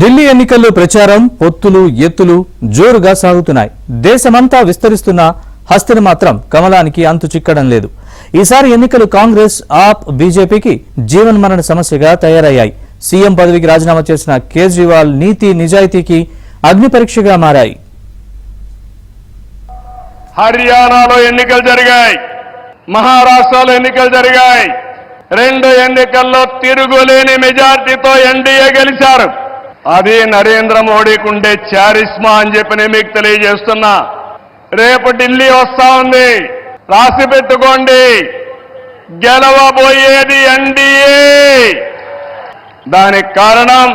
ఢిల్లీ ఎన్నికల్లో ప్రచారం పొత్తులు ఎత్తులు జోరుగా సాగుతున్నాయి. దేశమంతా విస్తరిస్తున్న హస్తిని మాత్రం కమలానికి అంతు చిక్కడం లేదు. ఈసారి ఎన్నికలు కాంగ్రెస్, ఆప్, బీజేపీకి జీవన్మరణ సమస్యగా తయారయ్యాయి. సీఎం పదవికి రాజీనామా చేసిన కేజ్రీవాల్ నీతి నిజాయితీకి అగ్ని పరీక్షగా మారాయి. హర్యానాలో ఎన్నికలు జరిగాయి, మహారాష్ట్రలో ఎన్నికలు జరిగాయి. రెండు ఎన్నికల్లో తిరుగులేని మెజార్టీతో ఎన్డీఏ గెలిచారు. అది నరేంద్ర మోడీకి ఉండే చారిస్మా అని చెప్పి నేను మీకు తెలియజేస్తున్నా. రేపు ఢిల్లీ వస్తా ఉంది, రాసి పెట్టుకోండి. గెలవబోయేది ఎన్డీఏ. దానికి కారణం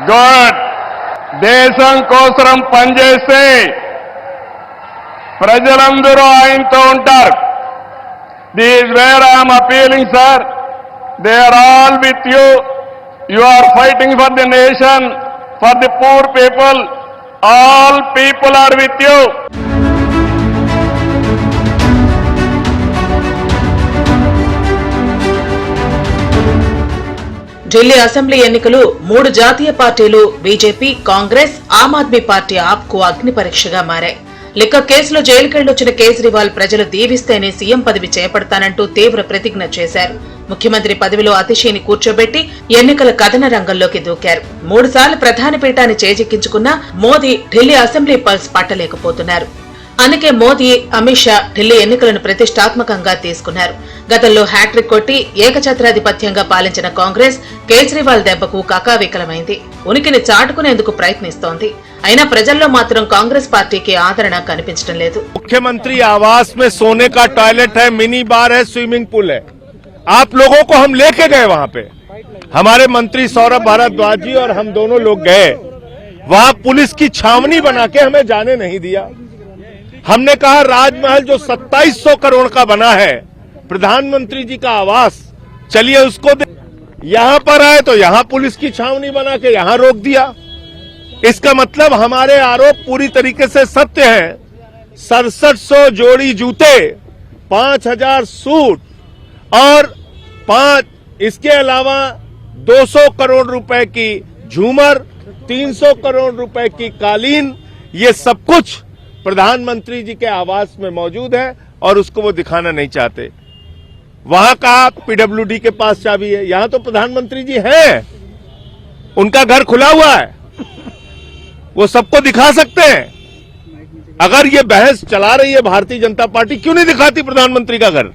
గుడ్, దేశం కోసం పనిచేస్తే ప్రజలందరూ ఆయనతో ఉంటారు. This is where I am appealing, sir. They are all with you. You are fighting for the nation, for the poor people. All people are with you. Delhi assembly ఎన్నికలు మూడు జాతీయ పార్టీలు బీజేపీ, కాంగ్రెస్, ఆమ్ ఆద్మీ పార్టీ ఆప్కు అగ్ని పరీక్షగా మారాయి. లిక్కర్ కేసులో జైలుకెళ్లొచ్చిన కేజ్రీవాల్ ప్రజలు దీవిస్తేనే CM పదవి చేపడతానంటూ తీవ్ర ప్రతిజ్ఞ చేశారు. ముఖ్యమంత్రి పదవిలో అతిశీని కూర్చోబెట్టి ఎన్నికల కథన రంగంలోకి దూకారు. 3 సార్లు ప్రధాని పీఠాన్ని చేజిక్కించుకున్న మోదీ ఢిల్లీ అసెంబ్లీ పల్స్ పట్టలేకపోతున్నారు. అందుకే మోదీ, అమిత్ షా ఢిల్లీ ఎన్నికలను ప్రతిష్టాత్మకంగా తీసుకున్నారు. గతంలో హ్యాట్రిక్ కొట్టి ఏకఛత్రాధిపత్యంగా పాలించిన కాంగ్రెస్ కేజ్రీవాల్ దెబ్బకు కకావికలమైంది. ఉనికిని చాటుకునేందుకు ప్రయత్నిస్తోంది. అయినా ప్రజల్లో మాత్రం కాంగ్రెస్ పార్టీకి ఆదరణ కనిపించడం లేదు. मुख्यमंत्री आवास में सोने का टॉयलेट है, मिनी बार है, स्विमिंग पूल है. आप लोगों को हम लेके गए वहां पे. हमारे मंत्री सौरभ भारद्वाज जी और हम दोनों लोग गए. वहां पुलिस की छावनी बना के हमें जाने नहीं दिया. हमने कहा राजमहल जो 2700 करोड़ का बना है, प्रधानमंत्री जी का आवास, चलिए उसको दे. यहां पर आए तो यहां पुलिस की छावनी बना के यहां रोक दिया. इसका मतलब हमारे आरोप पूरी तरीके से सत्य है. 6700 जोड़ी जूते, 5000 सूट और इसके अलावा 200 करोड़ रुपए की झूमर, 300 करोड़ रुपए की कालीन, ये सब कुछ प्रधानमंत्री जी के आवास में मौजूद है और उसको वो दिखाना नहीं चाहते. वहां का पीडब्ल्यूडी के पास चाबी है, यहां तो प्रधानमंत्री जी हैं, उनका घर खुला हुआ है, वो सबको दिखा सकते हैं. अगर ये बहस चला रही है भारतीय जनता पार्टी, क्यों नहीं दिखाती प्रधानमंत्री का घर,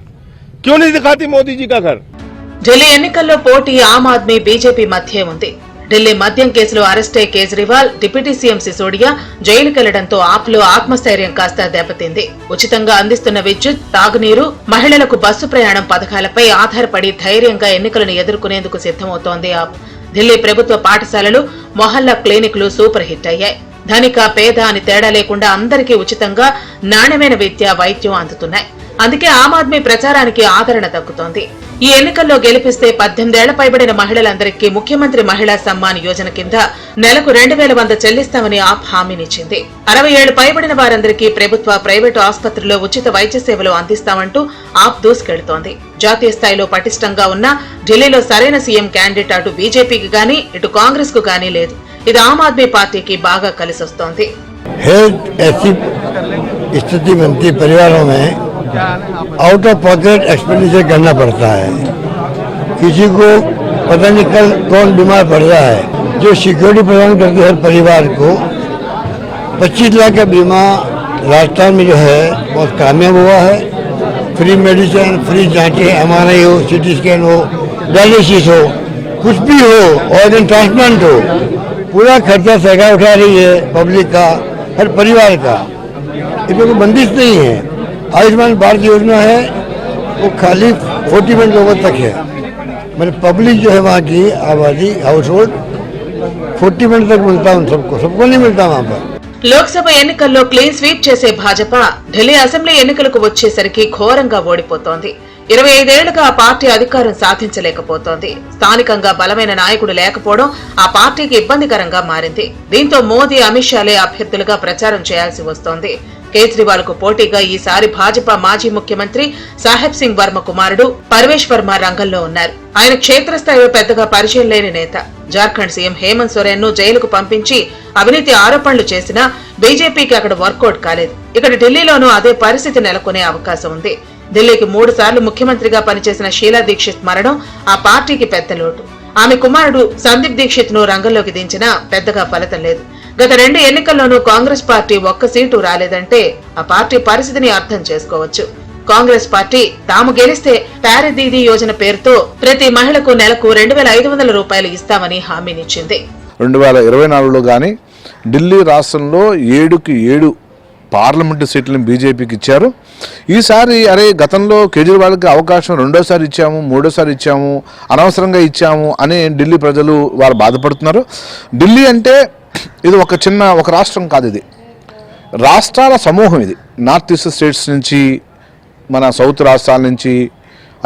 क्यों नहीं दिखाती मोदी जी का घर? ఢిల్లీ ఎన్నికల్లో పోటీ ఆమ్ ఆద్మీ, బీజేపీ మధ్య ఉంది. ఢిల్లీ మద్యం కేసులో అరెస్టై కేజ్రీవాల్, డిప్యూటీ సీఎం సిసోడియా జైలుకెళ్లడంతో ఆప్లో ఆత్మస్థైర్యం కాస్త దెబ్బతింది. ఉచితంగా అందిస్తున్న విద్యుత్, తాగునీరు, మహిళలకు బస్సు ప్రయాణం పథకాలపై ఆధారపడి ధైర్యంగా ఎన్నికలను ఎదుర్కొనేందుకు సిద్దమవుతోంది ఆప్. ఢిల్లీ ప్రభుత్వ పాఠశాలలు, మొహల్లా క్లినిక్లు సూపర్ హిట్ అయ్యాయి. ధనిక, పేద అని తేడా లేకుండా అందరికీ ఉచితంగా నాణ్యమైన విద్య, వైద్యం అందుతున్నాయి. అందుకే ఆమ్ ఆద్మీ ప్రచారానికి ఆదరణ దక్కుతోంది. ఈ ఎన్నికల్లో గెలిపిస్తే 18 ఏళ్ల పైబడిన మహిళలందరికీ ముఖ్యమంత్రి మహిళా సమ్మాన్ యోజన కింద నెలకు 2100 చెల్లిస్తామని ఆప్ హామీనిచ్చింది. 60 ఏళ్లు పైబడిన వారందరికీ ప్రభుత్వ, ప్రైవేటు ఆసుపత్రుల్లో ఉచిత వైద్య సేవలు అందిస్తామంటూ ఆప్ దూసుకెళ్తోంది. జాతీయ స్థాయిలో పటిష్టంగా ఉన్న ఢిల్లీలో సరైన సీఎం క్యాండిడేట్ అటు బీజేపీకి గానీ ఇటు కాంగ్రెస్ కు గానీ లేదు. ఇది ఆమ్ ఆద్మీ పార్టీకి బాగా కలిసొస్తోంది. आउट ऑफ पॉकेट एक्सपेंडिचर करना पड़ता है. किसी को पता नहीं कल कौन बीमार पड़ रहा है. जो सिक्योरिटी प्रदान करते हर परिवार को 25 लाख का बीमा राजस्थान में जो है बहुत कामयाब हुआ है. फ्री मेडिसिन, फ्री जांचें, MRI हो, CT स्कैन हो, डायलिसिस हो, कुछ भी हो, ऑर्गन ट्रांसप्लांट हो, पूरा खर्चा सरकार उठा रही है, पब्लिक का, हर परिवार का. इसमें कोई बंदिश नहीं है. आयुष्मान भारत योजना है वो खाली 40 मिनट लोगों तक है. मैंने पब्लिक जो है वहाँ की आबादी, हाउस होल्ड 40 मिनट तक मिलता है. सबको नहीं मिलता वहाँ पर. లోక్సభ ఎన్నికల్లో క్లీన్ స్వీప్ చేసే భాజపా ఢిల్లీ అసెంబ్లీ ఎన్నికలకు వచ్చేసరికి ఘోరంగా ఓడిపోతోంది. 25 ఏళ్లుగా ఆ పార్టీ అధికారం సాధించలేకపోతోంది. స్థానికంగా బలమైన నాయకుడు లేకపోవడం ఆ పార్టీకి ఇబ్బందికరంగా మారింది. దీంతో మోదీ, అమిత్ షాలే అభ్యర్థులుగా ప్రచారం చేయాల్సి వస్తోంది. కేజ్రీవాల్ కు పోటీగా ఈసారి భాజపా మాజీ ముఖ్యమంత్రి సాహెబ్ సింగ్ వర్మ కుమారుడు పర్వేష్ వర్మ రంగంలో ఉన్నారు. ఆయన క్షేత్రస్థాయిలో పెద్దగా పరిచయం లేని నేత. జార్ఖండ్ సీఎం హేమంత్ సోరెన్ ను జైలుకు పంపించి అవినీతి ఆరోపణలు చేసినా బీజేపీకి అక్కడ వర్కౌట్ కాలేదు. ఇక్కడ ఢిల్లీలోనూ అదే పరిస్థితి నెలకొనే అవకాశం ఉంది. ఢిల్లీకి 3 సార్లు ముఖ్యమంత్రిగా పనిచేసిన షీలా దీక్షిత్ మరణం ఆ పార్టీకి పెద్ద లోటు. ఆమె కుమారుడు సందీప్ దీక్షిత్ ను రంగంలోకి దించినా పెద్దగా ఫలితం లేదు. గత 2 ఎన్నికల్లోనూ కాంగ్రెస్ పార్టీ ఒక్క సీటు రాలేదంటే ఆ పార్టీ పరిస్థితిని అర్థం చేసుకోవచ్చు. కాంగ్రెస్ పార్టీ తాము గెలిస్తే ప్యారిదీదీ యోజన పేరుతో ప్రతి మహిళకు నెలకు 2,500 రూపాయలు ఇస్తామని హామీనిచ్చింది. 2024లో గానీ ఢిల్లీ రాష్ట్రంలో 7కి 7 పార్లమెంటు సీట్లను బీజేపీకి ఇచ్చారు. ఈసారి గతంలో కేజ్రీవాల్కి అవకాశం 2వ ఇచ్చాము, 3వ ఇచ్చాము, అనవసరంగా ఇచ్చాము అని ఢిల్లీ ప్రజలు వారు బాధపడుతున్నారు. ఢిల్లీ అంటే ఇది ఒక రాష్ట్రం కాదు, ఇది రాష్ట్రాల సమూహం. ఇది నార్త్ ఈస్ట్ స్టేట్స్ నుంచి, మన సౌత్ రాష్ట్రాల నుంచి,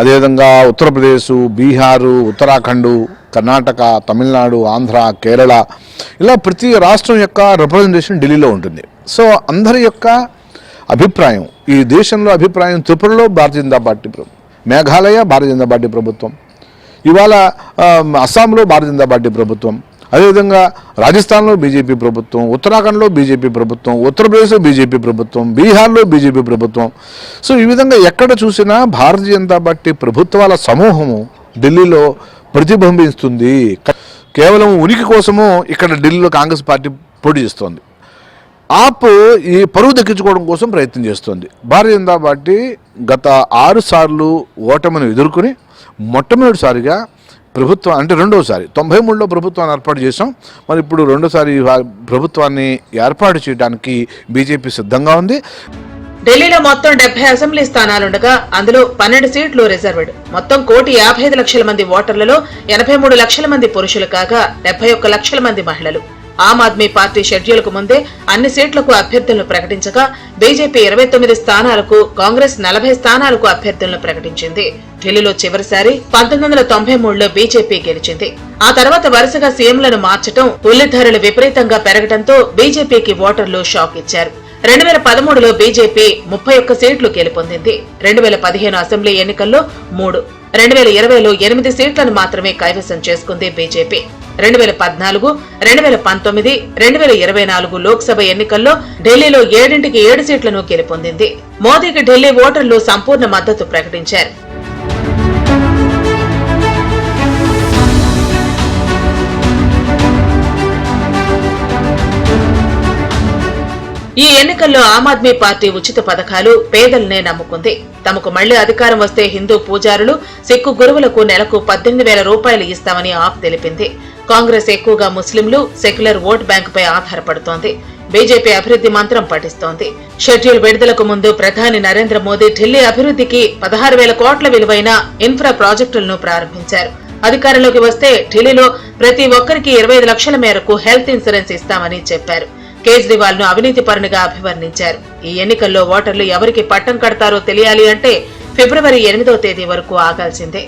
అదేవిధంగా ఉత్తరప్రదేశ్, బీహారు, ఉత్తరాఖండ్, కర్ణాటక, తమిళనాడు, ఆంధ్ర, కేరళ, ఇలా ప్రతి రాష్ట్రం యొక్క రిప్రజెంటేషన్ ఢిల్లీలో ఉంటుంది. సో అందరి యొక్క అభిప్రాయం, ఈ దేశంలో అభిప్రాయం, త్రిపురలో భారతీయ జనతా పార్టీ ప్రభుత్వం, మేఘాలయ భారతీయ జనతా పార్టీ ప్రభుత్వం, ఇవాళ అస్సాంలో భారతీయ జనతా పార్టీ ప్రభుత్వం, అదేవిధంగా రాజస్థాన్లో బీజేపీ ప్రభుత్వం, ఉత్తరాఖండ్లో బీజేపీ ప్రభుత్వం, ఉత్తరప్రదేశ్లో బీజేపీ ప్రభుత్వం, బీహార్లో బీజేపీ ప్రభుత్వం. సో ఈ విధంగా ఎక్కడ చూసినా భారతీయ జనతా పార్టీ ప్రభుత్వాల సమూహము ఢిల్లీలో ప్రతిబింబిస్తుంది. కేవలం ఉనికి కోసము ఇక్కడ ఢిల్లీలో కాంగ్రెస్ పార్టీ పోటీ చేస్తోంది. ఆప్ ఈ పరువు దక్కించుకోవడం కోసం ప్రయత్నం చేస్తోంది. భారతీయ జనతా పార్టీ గత 6 సార్లు ఓటమిని ఎదుర్కొని మొట్టమొదటిసారిగా ప్రభుత్వం, అంటే 2వసారి 93లో ప్రభుత్వాన్ని ఏర్పాటు చేశాం, మరి ఇప్పుడు 2వసారి ప్రభుత్వాన్ని ఏర్పాటు చేయడానికి బీజేపీ సిద్ధంగా ఉంది. ఢిల్లీలో మొత్తం 70 అసెంబ్లీ స్థానాలుండగా అందులో 12 సీట్లు రిజర్వ్డ్. మొత్తం 1,55,00,000 మంది ఓటర్లలో 83 లక్షల మంది పురుషులు కాగా 71 లక్షల మంది మహిళలు. ఆమ్ ఆద్మీ పార్టీ షెడ్యూల్ కు ముందే అన్ని సీట్లకు అభ్యర్థులను ప్రకటించగా బీజేపీ 29 స్థానాలకు, కాంగ్రెస్ 40 స్థానాలకు అభ్యర్థులను ప్రకటించింది. ఢిల్లీలో చివరిసారి 1993లో బీజేపీ గెలిచింది. ఆ తర్వాత వరుసగా సీఎంలను మార్చడం, ఉల్లి ధరలు విపరీతంగా పెరగడంతో బీజేపీకి ఓటర్లు షాక్ ఇచ్చారు. 2013లో బీజేపీ 31 సీట్లు గెలుపొందింది. 2015 అసెంబ్లీ ఎన్నికల్లో 3, 2020లో 8 సీట్లను మాత్రమే కైవసం చేసుకుంది బీజేపీ. 2014, 2019, 2024 లోక్సభ ఎన్నికల్లో ఢిల్లీలో 7కి 7 సీట్లను గెలుపొందింది. మోదీకి ఢిల్లీ ఓటర్లు సంపూర్ణ మద్దతు ప్రకటించారు. ఈ ఎన్నికల్లో ఆమ్ ఆద్మీ పార్టీ ఉచిత పథకాలు, పేదలనే నమ్ముకుంది. తమకు మళ్లీ అధికారం వస్తే హిందూ పూజారులు, సిక్కు గురువులకు నెలకు 18,000 రూపాయలు ఇస్తామని ఆప్ తెలిపింది. కాంగ్రెస్ ఎక్కువగా ముస్లింలు, సెక్యులర్ ఓట్ బ్యాంకుపై ఆధారపడుతోంది. బీజేపీ అభివృద్ధి మంత్రం పఠిస్తోంది. షెడ్యూల్ విడుదలకు ముందు ప్రధాని నరేంద్ర మోదీ ఢిల్లీ అభివృద్ధికి 16,000 కోట్ల విలువైన ఇన్ఫ్రా ప్రాజెక్టులను ప్రారంభించారు. అధికారంలోకి వస్తే ఢిల్లీలో ప్రతి ఒక్కరికి 25 లక్షల మేరకు హెల్త్ ఇన్సూరెన్స్ ఇస్తామని చెప్పారు. కేజ్రీవాల్ ను అవినీతి పరునిగా అభివర్ణించారు. ఈ ఎన్నికల్లో ఓటర్లు ఎవరికి పట్టం కడతారో తెలియాలి అంటే ఫిబ్రవరి 8వ తేదీ వరకు ఆగాల్సిందే.